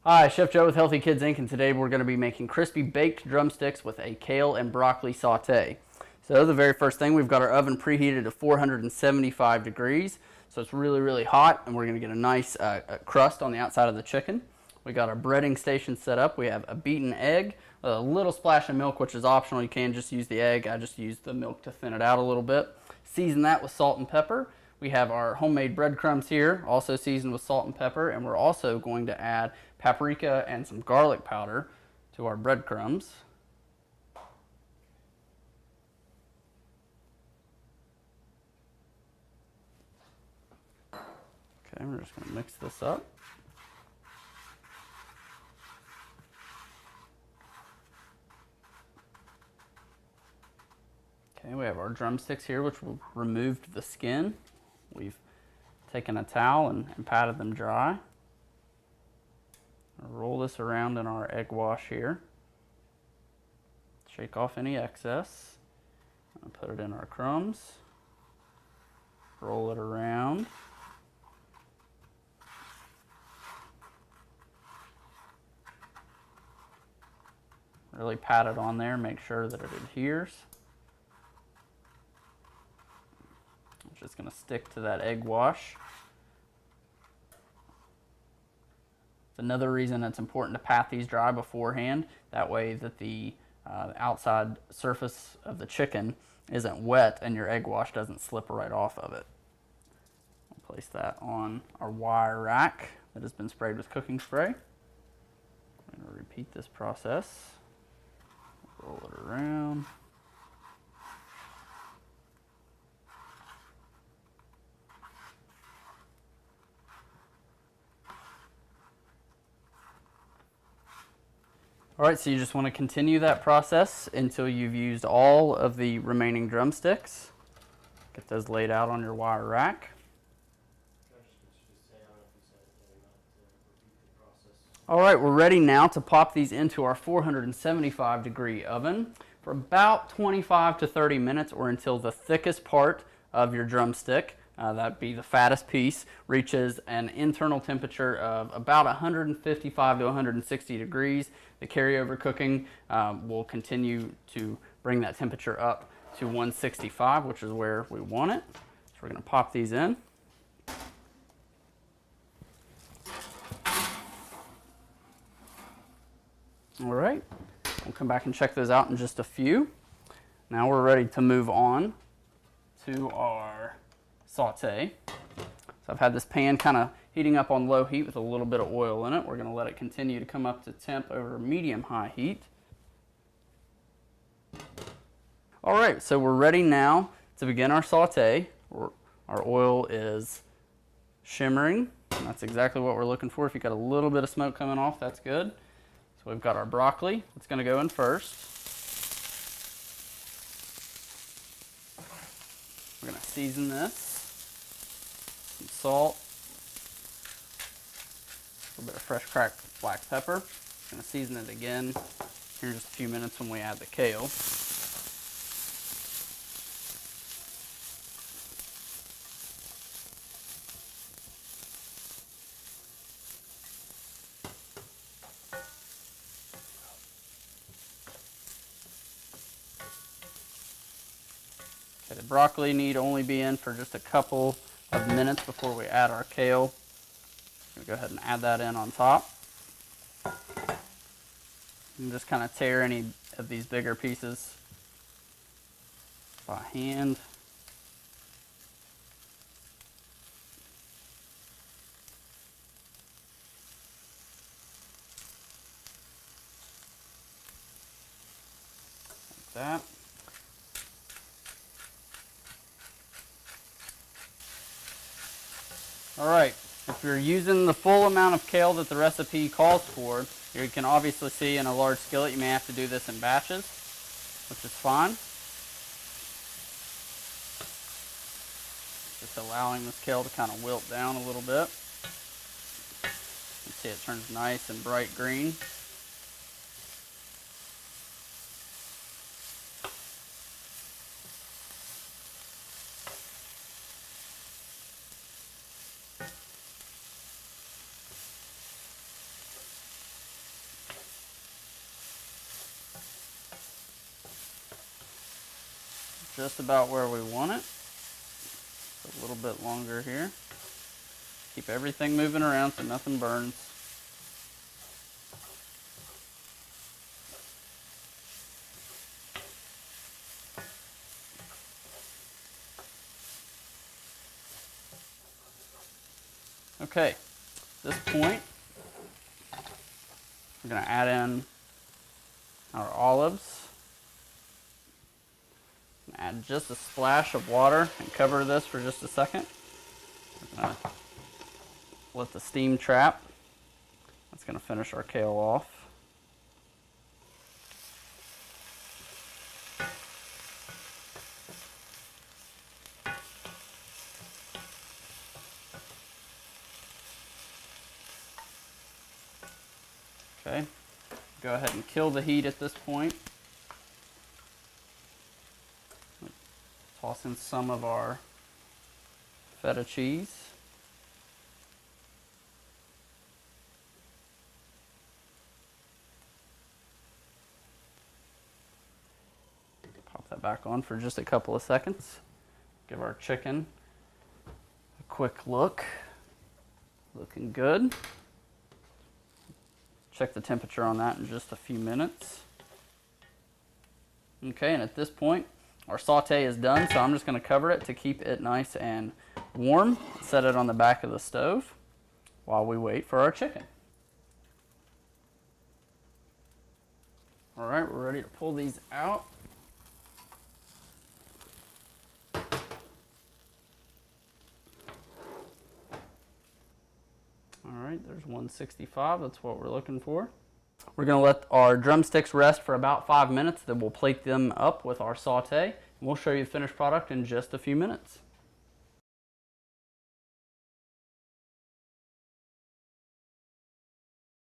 Hi, Chef Joe with Healthy Kids Inc. and today we're going to be making crispy baked drumsticks with a kale and broccoli saute. So the very first thing, we've got our oven preheated to 475 degrees. So it's really hot, and we're going to get a nice crust on the outside of the chicken. We got our breading station set up. We have a beaten egg, a little splash of milk, which is optional. You can just use the egg. I just used the milk to thin it out a little bit. Season that with salt and pepper. We have our homemade breadcrumbs here, also seasoned with salt and pepper, and we're also going to add paprika and some garlic powder to our breadcrumbs. Okay, we're just going to mix this up. Okay, we have our drumsticks here, which we've removed the skin. We've taken a towel and patted them dry. Roll this around in our egg wash here. Shake off any excess. Put it in our crumbs. Roll it around. Really pat it on there, make sure that it adheres. I'm just going to stick to that egg wash. Another reason it's important to pat these dry beforehand, that way that the outside surface of the chicken isn't wet and your egg wash doesn't slip right off of it. We'll place that on our wire rack that has been sprayed with cooking spray. We're going to repeat this process. Roll it around. Alright, so you just want to continue that process until you've used all of the remaining drumsticks. Get those laid out on your wire rack. Alright, we're ready now to pop these into our 475 degree oven for about 25 to 30 minutes, or until the thickest part of your drumstick, that'd be the fattest piece, reaches an internal temperature of about 155 to 160 degrees. The carryover cooking will continue to bring that temperature up to 165, which is where we want it. So we're going to pop these in. All right, we'll come back and check those out in just a few. Now we're ready to move on to our saute. So I've had this pan kind of heating up on low heat with a little bit of oil in it. We're going to let it continue to come up to temp over medium-high heat. All right, so we're ready now to begin our saute. Our oil is shimmering, and that's exactly what we're looking for. If you've got a little bit of smoke coming off, that's good. So we've got our broccoli that's going to go in first. We're going to season this. Some salt. A little bit of fresh cracked black pepper. Going to season it again here in just a few minutes when we add the kale. Okay, the broccoli need only be in for just a couple of minutes before we add our kale. I'm going to go ahead and add that in on top. And just kind of tear any of these bigger pieces by hand. Like that. Alright, if you're using the full amount of kale that the recipe calls for, you can obviously see in a large skillet you may have to do this in batches, which is fine. Just allowing this kale to kind of wilt down a little bit. You can see it turns nice and bright green. just about where we want it. A little bit longer here. Keep everything moving around so nothing burns. Okay, at this point, we're going to add in our olives. Add just a splash of water and cover this for just a second. We're going to let the steam trap. That's going to finish our kale off. Okay, go ahead and kill the heat at this point. Toss in some of our feta cheese. Pop that back on for just a couple of seconds. Give our chicken a quick look. Looking good. Check the temperature on that in just a few minutes. Okay, and at this point, our saute is done, so I'm just going to cover it to keep it nice and warm. Set it on the back of the stove while we wait for our chicken. All right, we're ready to pull these out. All right, there's 165, that's what we're looking for. We're going to let our drumsticks rest for about 5 minutes, then we'll plate them up with our saute, and we'll show you the finished product in just a few minutes.